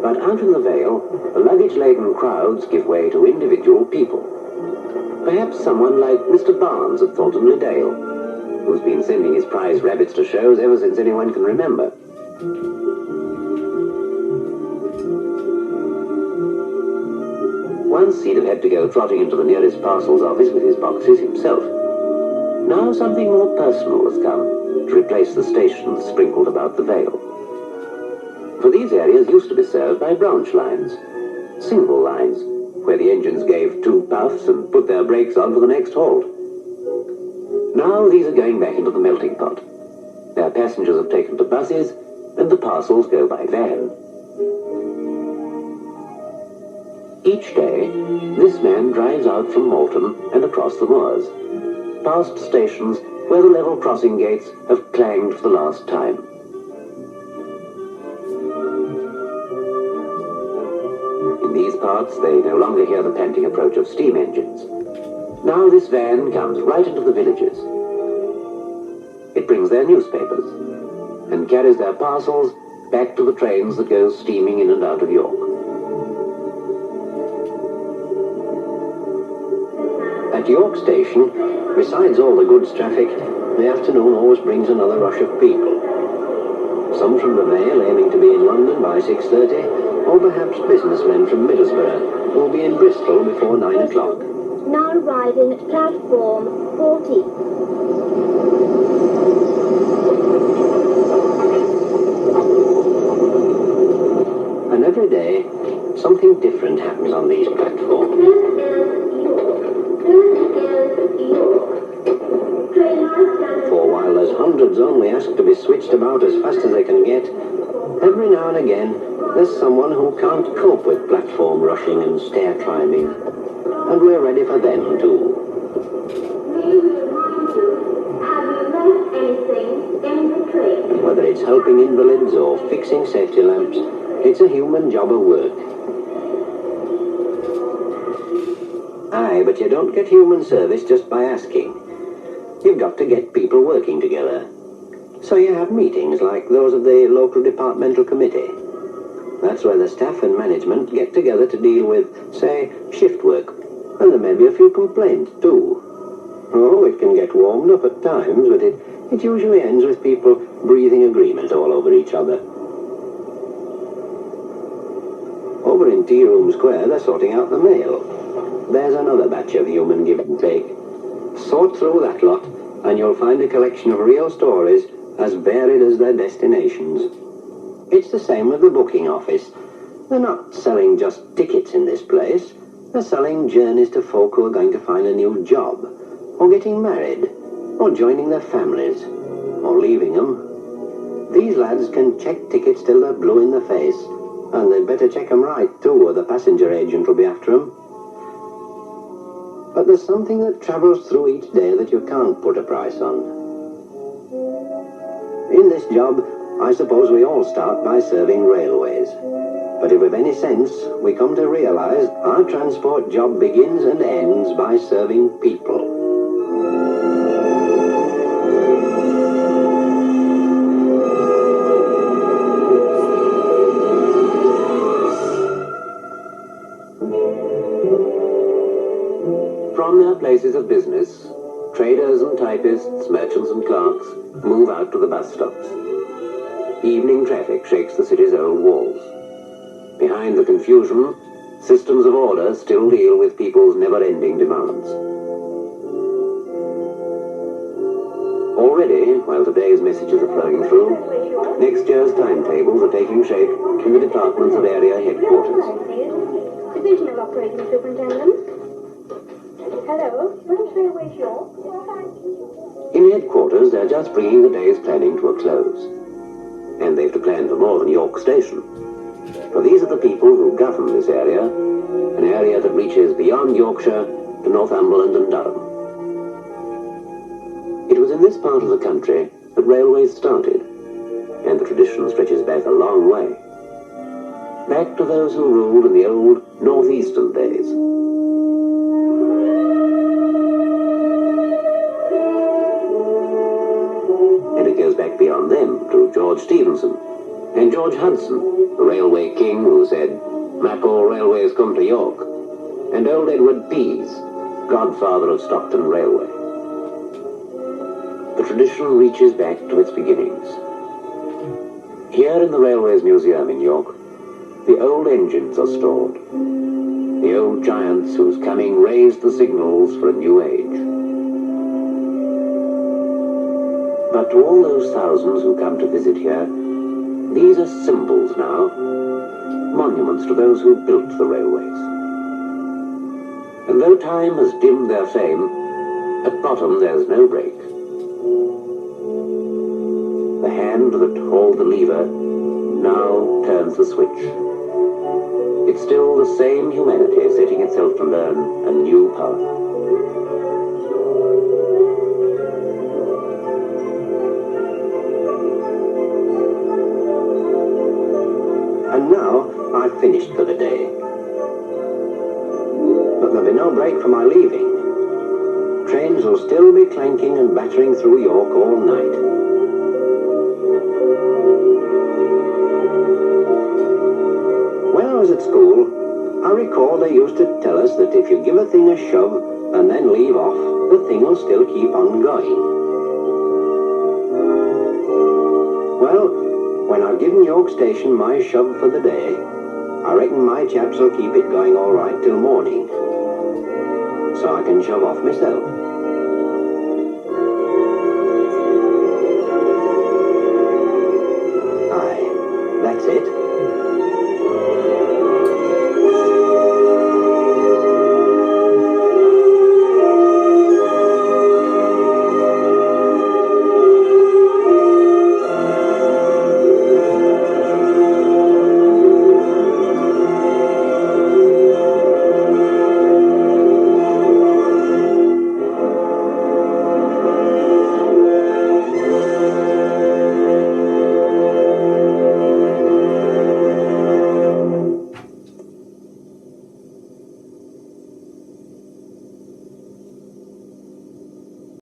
But out in the Vale, the luggage-laden crowds give way to individual people. Perhaps someone like Mr. Barnes at Thornton Le Dale, who's been sending his prize rabbits to shows ever since anyone can remember. Once he'd have had to go trotting into the nearest parcels office with his boxes himself. Now something more personal has come to replace the stations sprinkled about the Vale. For these areas used to be served by branch lines, single lines, where the engines gave 2 puffs and put their brakes on for the next halt. Now these are going back into the melting pot. Their passengers have taken to buses, and the parcels go by van. Each day, this man drives out from Malton and across the moors, past stations where the level crossing gates have clanged for the last time. In these parts, they no longer hear the panting approach of steam engines. Now this van comes right into the villages. It brings their newspapers and carries their parcels back to the trains that go steaming in and out of York. At York Station, besides all the goods traffic, the afternoon always brings another rush of people. Some from the Vale aiming to be in London by 6:30, or perhaps businessmen from Middlesbrough who will be in Bristol before 9 o'clock. Now arriving at platform 40. And every day, something different happens on these platforms. For while there's hundreds only asked to be switched about as fast as they can get, every now and again there's someone who can't cope with platform rushing and stair climbing, and we're ready for them too. Whether it's helping invalids or fixing safety lamps, it's a human job of work. Aye, but you don't get human service just by asking. You've got to get people working together. So you have meetings like those of the local departmental committee. That's where the staff and management get together to deal with, say, shift work. And there may be a few complaints too. Oh, it can get warmed up at times, but it usually ends with people breathing agreement all over each other. Over in Tea Room Square, they're sorting out the mail. There's another batch of human give and take. Sort through that lot, and you'll find a collection of real stories as varied as their destinations. It's the same with the booking office. They're not selling just tickets in this place. They're selling journeys to folk who are going to find a new job, or getting married, or joining their families, or leaving them. These lads can check tickets till they're blue in the face, and they'd better check 'em right too, or the passenger agent will be after 'em. But there's something that travels through each day that you can't put a price on. In this job, I suppose we all start by serving railways. But if we've any sense, we come to realize our transport job begins and ends by serving people. From their places of business, traders and typists, merchants and clerks move out to the bus stops. Evening traffic shakes the city's old walls. Behind the confusion, systems of order still deal with people's never-ending demands. Already, while today's messages are flowing through, next year's timetables are taking shape in the departments of area headquarters. Divisional Operating Superintendent. Hello, French Railway Shore. In headquarters, they're just bringing the day's planning to a close. And they've to plan for more than York Station. For these are the people who govern this area, an area that reaches beyond Yorkshire to Northumberland and Durham. It was in this part of the country that railways started, and the tradition stretches back a long way. Back to those who ruled in the old northeastern days. And it goes back beyond them to George Stephenson, And George Hudson, the railway king who said, "Mac all railways come to York." And old Edward Pease, godfather of Stockton Railway. The tradition reaches back to its beginnings. Here in the Railways Museum in York, the old engines are stored. The old giants whose coming raised the signals for a new age. But to all those thousands who come to visit here, these are symbols now, monuments to those who built the railways. And though time has dimmed their fame, at bottom there's no break. The hand that hauled the lever now turns the switch. It's still the same humanity setting itself to learn a new path. And now I've finished for the day. But there'll be no break for my leaving. Trains will still be clanking and battering through York all night. When I was at school, I recall they used to tell us that if you give a thing a shove and then leave off, the thing will still keep on going. Well, when I've given York Station my shove for the day, I reckon my chaps will keep it going all right till morning, so I can shove off myself.